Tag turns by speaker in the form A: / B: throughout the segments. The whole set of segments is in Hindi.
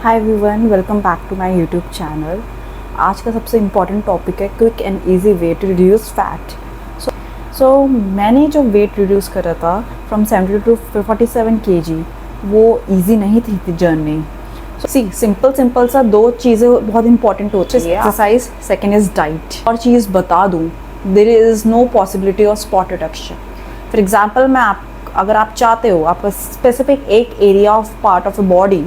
A: Hi everyone, welcome back to my YouTube channel. आज का सबसे इम्पॉर्टेंट टॉपिक है quick and easy way to reduce fat. So मैंने जो वेट रिड्यूस करा था फ्रॉम 70 टू 47 kg, वो इजी नहीं थी जर्नी। सी सिंपल सा दो चीज़ें बहुत इंपॉर्टेंट होती है, एक्सरसाइज, सेकेंड इज़ डाइट। और चीज़ बता दूँ, there is no possibility of spot reduction. For example, अगर आप चाहते हो आप स्पेसिफिक एक area of part of a body,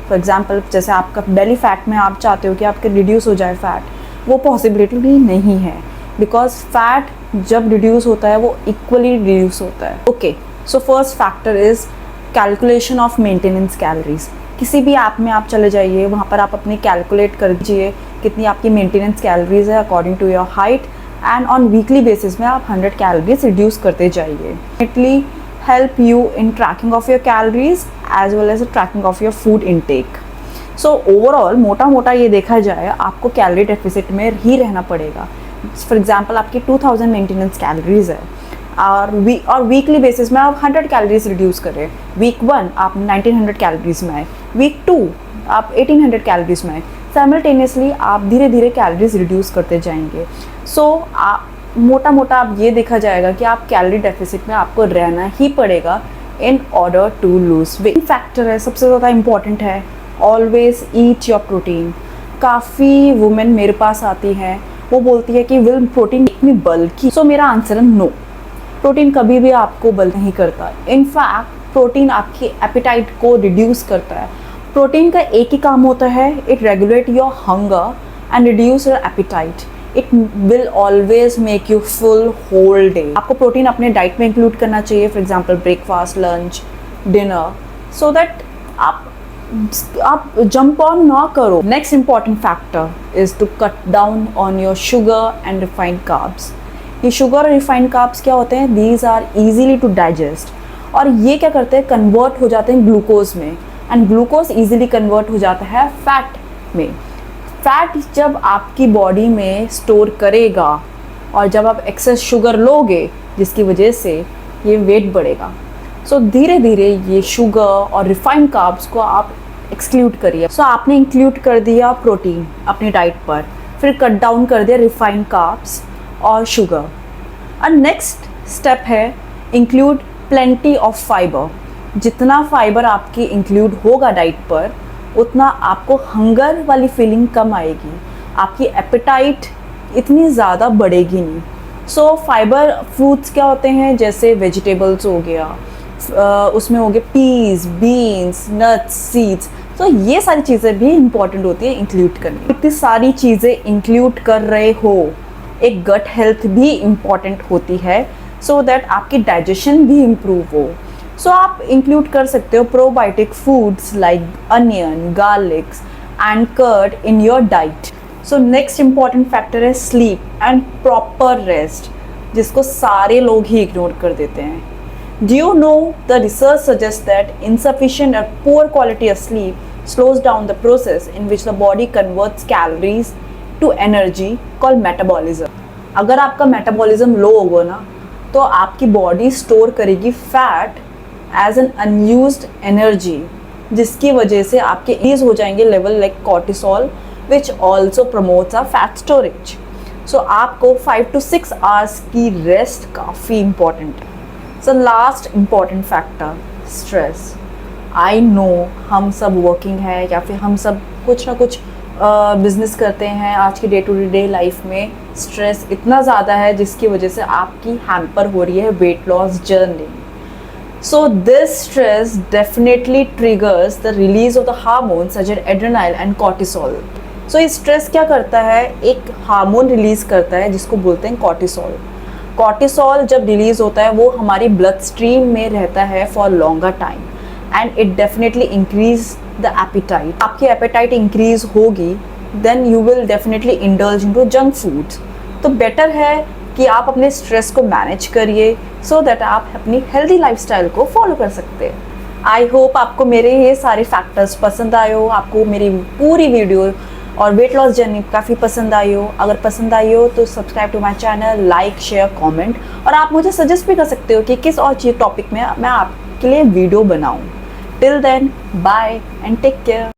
A: for example जैसे आपका बेली फैट में आप चाहते हो कि आपके रिड्यूस हो जाए फैट, वो पॉसिबिलिटी भी नहीं है, बिकॉज फैट जब रिड्यूस होता है वो इक्वली रिड्यूस होता है। Okay, so first factor is calculation of maintenance calories. किसी भी ऐप में आप चले जाइए, वहाँ पर आप अपनी कैलकुलेट कर दीजिए कितनी आपकी मेंटेनेंस कैलोरीज है according to your height, and on weekly basis में आप 100 कैलोरीज रिड्यूस करते जाइए। It'll help you in tracking of your calories as well as the tracking of your food intake. So overall मोटा ये देखा जाए, आपको कैलोरी डेफिसिट में ही रहना पड़ेगा। फॉर एग्जांपल आपकी 2000 मेंटेनेंस कैलोरीज है और वीकली बेसिस में आप 100 कैलोरीज रिड्यूस करें। वीक 1 आप 1900 कैलोरीज में आए, वीक 2 आप 1800 कैलोरीज में आए। साइमल्टेनियसली आप धीरे धीरे कैलोरीज रिड्यूस करते जाएंगे। मोटा आप ये देखा जाएगा कि आप कैलोरी डेफिसिट में आपको रहना ही पड़ेगा in order to lose weight. Factor है सबसे ज़्यादा इम्पॉर्टेंट है, ऑलवेज ईट योर प्रोटीन। काफ़ी वुमेन मेरे पास आती हैं, वो बोलती है कि will protein make me bulky? So मेरा आंसर है नो, प्रोटीन कभी भी आपको बल्क नहीं करता। इनफैक्ट प्रोटीन आपकी एपेटाइट को रिड्यूस करता है। प्रोटीन का एक ही काम होता है, it regulate your hunger and reduce your appetite. It will always make you full whole day. आपको प्रोटीन अपने डाइट में इंक्लूड करना चाहिए, for example breakfast, lunch, dinner, so that आप जंप ऑन ना करो। Next important factor is to cut down on your sugar and refined carbs. ये शुगर और रिफाइंड कार्ब्स क्या होते हैं? These are easily to digest, और ये क्या करते हैं? कन्वर्ट हो जाते हैं ग्लूकोज में, एंड ग्लूकोज इजीली कन्वर्ट हो जाता है फैट में। फैट जब आपकी बॉडी में स्टोर करेगा और जब आप एक्सेस शुगर लोगे, जिसकी वजह से ये वेट बढ़ेगा। सो धीरे धीरे ये शुगर और रिफाइंड कार्ब्स को आप एक्सक्लूड करिए। सो आपने इंक्लूड कर दिया प्रोटीन अपनी डाइट पर, फिर कट डाउन कर दिया रिफाइंड कार्ब्स और शुगर। और नेक्स्ट स्टेप है इंक्लूड प्लेंटी ऑफ फाइबर। जितना फाइबर आपकी इंक्लूड होगा डाइट पर, उतना आपको हंगर वाली फीलिंग कम आएगी, आपकी एपेटाइट इतनी ज़्यादा बढ़ेगी नहीं। सो फाइबर फ्रूट्स क्या होते हैं? जैसे वेजिटेबल्स हो गया, उसमें हो गए पीस, बीन्स, नट्स, सीड्स। तो ये सारी चीज़ें भी इंपॉर्टेंट होती है इंक्लूड करनी। इतनी सारी चीज़ें इंक्लूड कर रहे हो, एक गट हेल्थ भी इम्पॉर्टेंट होती है, सो दैट आपकी डाइजेशन भी इम्प्रूव हो। सो आप इंक्लूड कर सकते हो probiotic foods like onion, garlics and curd in your diet. So next important factor है स्लीप एंड प्रॉपर रेस्ट, जिसको सारे लोग ही इग्नोर कर देते हैं। Do you know the research suggest that insufficient or poor quality of sleep slows down the process in which the body converts calories to energy called metabolism। अगर आपका मेटाबॉलिज्म लो होगा ना, तो आपकी बॉडी स्टोर करेगी fat as an unused energy, जिसकी वजह से आपके इंक्रीज हो जाएंगे level like cortisol, which also promotes a fat storage. So आपको 5 to 6 आवर्स की रेस्ट काफ़ी इंपॉर्टेंट है। So last important factor, stress. I know हम सब वर्किंग है या फिर हम सब कुछ ना कुछ बिजनेस करते हैं। आज की डे टू डे लाइफ में स्ट्रेस इतना ज़्यादा है, जिसकी वजह से आपकी हैम्पर हो रही है weight loss journey. So this stress definitely triggers the release of the hormones such as adrenaline and cortisol. So ये stress क्या करता है? एक हार्मोन रिलीज करता है जिसको बोलते हैं कॉर्टिसोल। कॉर्टिसोल जब रिलीज होता है, वो हमारी ब्लड स्ट्रीम में रहता है for longer time, and it definitely increase the appetite. आपकी एपेटाइट इंक्रीज होगी, then you will definitely indulge into junk food. तो बेटर है कि आप अपने स्ट्रेस को मैनेज करिए, सो दैट आप अपनी हेल्दी लाइफस्टाइल को फॉलो कर सकते हैं। आई होप आपको मेरे ये सारे फैक्टर्स पसंद आए हो, आपको मेरी पूरी वीडियो और वेट लॉस जर्नी काफ़ी पसंद आई हो। अगर पसंद आई हो तो subscribe to my channel, like, share, comment, और आप मुझे सजेस्ट भी कर सकते हो कि किस और चीज़ टॉपिक में मैं आपके लिए वीडियो बनाऊं। Till then, bye and take care.